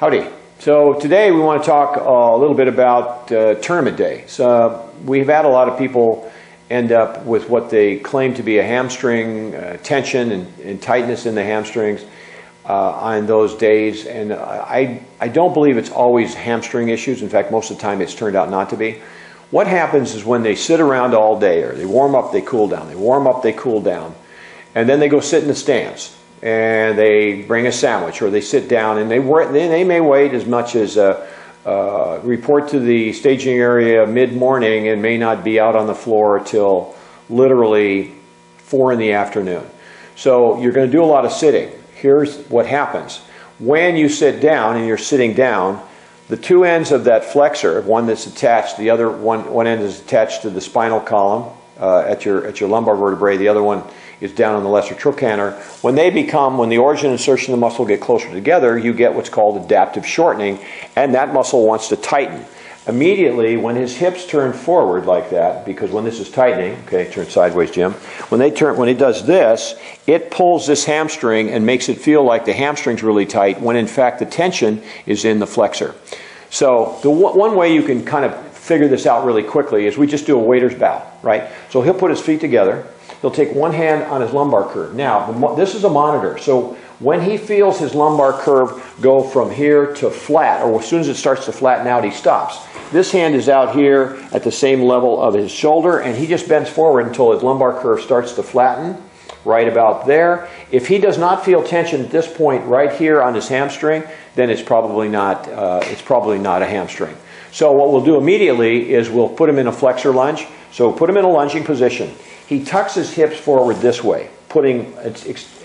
Howdy. So today we want to talk a little bit about tournament day. So we've had a lot of people end up with what they claim to be a hamstring tension and tightness in the hamstrings on those days. And I don't believe it's always hamstring issues. In fact, most of the time it's turned out not to be. What happens is when they sit around all day, or they warm up, they cool down, they warm up, they cool down, and then they go sit in the stands. And they bring a sandwich, or they sit down, and they may wait as much as report to the staging area mid-morning and may not be out on the floor till literally 4 in the afternoon. So you're going to do a lot of sitting. Here's what happens. When you sit down and you're sitting down, the two ends of that flexor, one that's attached, the other one end is attached to the spinal column at your lumbar vertebrae, the other one is down on the lesser trochanter. When the origin and insertion of the muscle get closer together, you get what's called adaptive shortening, and that muscle wants to tighten. Immediately, when his hips turn forward like that, because when this is tightening, okay, turn sideways, Jim. When he does this, it pulls this hamstring and makes it feel like the hamstring's really tight, when in fact the tension is in the flexor. So the one way you can kind of figure this out really quickly is we just do a waiter's bow, right? So he'll put his feet together. He'll take one hand on his lumbar curve. Now, this is a monitor, so when he feels his lumbar curve go from here to flat, or as soon as it starts to flatten out, he stops. This hand is out here at the same level of his shoulder, and he just bends forward until his lumbar curve starts to flatten, right about there. If he does not feel tension at this point right here on his hamstring, then it's probably not a hamstring. So what we'll do immediately is we'll put him in a flexor lunge. So put him in a lunging position. He tucks his hips forward this way, putting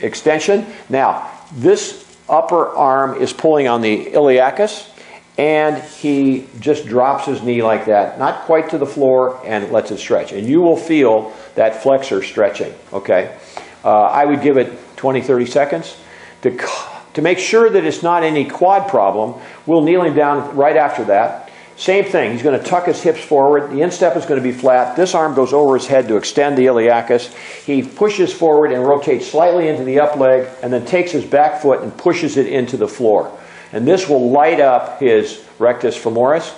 extension. Now, this upper arm is pulling on the iliacus, and he just drops his knee like that, not quite to the floor, and lets it stretch. And you will feel that flexor stretching, okay? I would give it 20, 30 seconds. To make sure that it's not any quad problem, we'll kneel him down right after that. Same thing, he's going to tuck his hips forward, the instep is going to be flat, this arm goes over his head to extend the iliacus, he pushes forward and rotates slightly into the up leg, and then takes his back foot and pushes it into the floor. And this will light up his rectus femoris,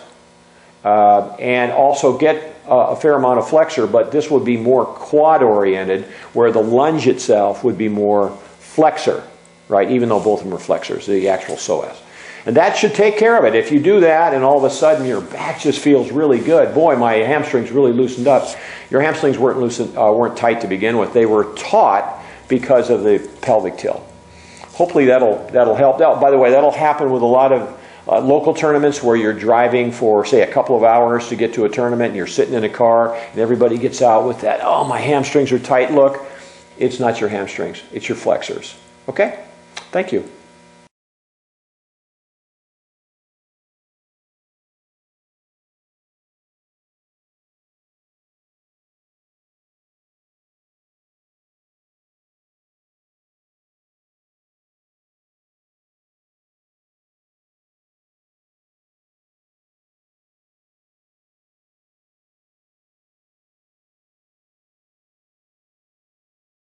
and also get a fair amount of flexor, but this would be more quad oriented, where the lunge itself would be more flexor, right, even though both of them are flexors, the actual psoas. And that should take care of it. If you do that and all of a sudden your back just feels really good, boy, my hamstrings really loosened up. Your hamstrings weren't tight to begin with. They were taut because of the pelvic tilt. Hopefully that'll help. By the way, that'll happen with a lot of local tournaments where you're driving for, say, a couple of hours to get to a tournament, and you're sitting in a car, and everybody gets out with that, oh, my hamstrings are tight look. It's not your hamstrings. It's your flexors. Okay? Thank you.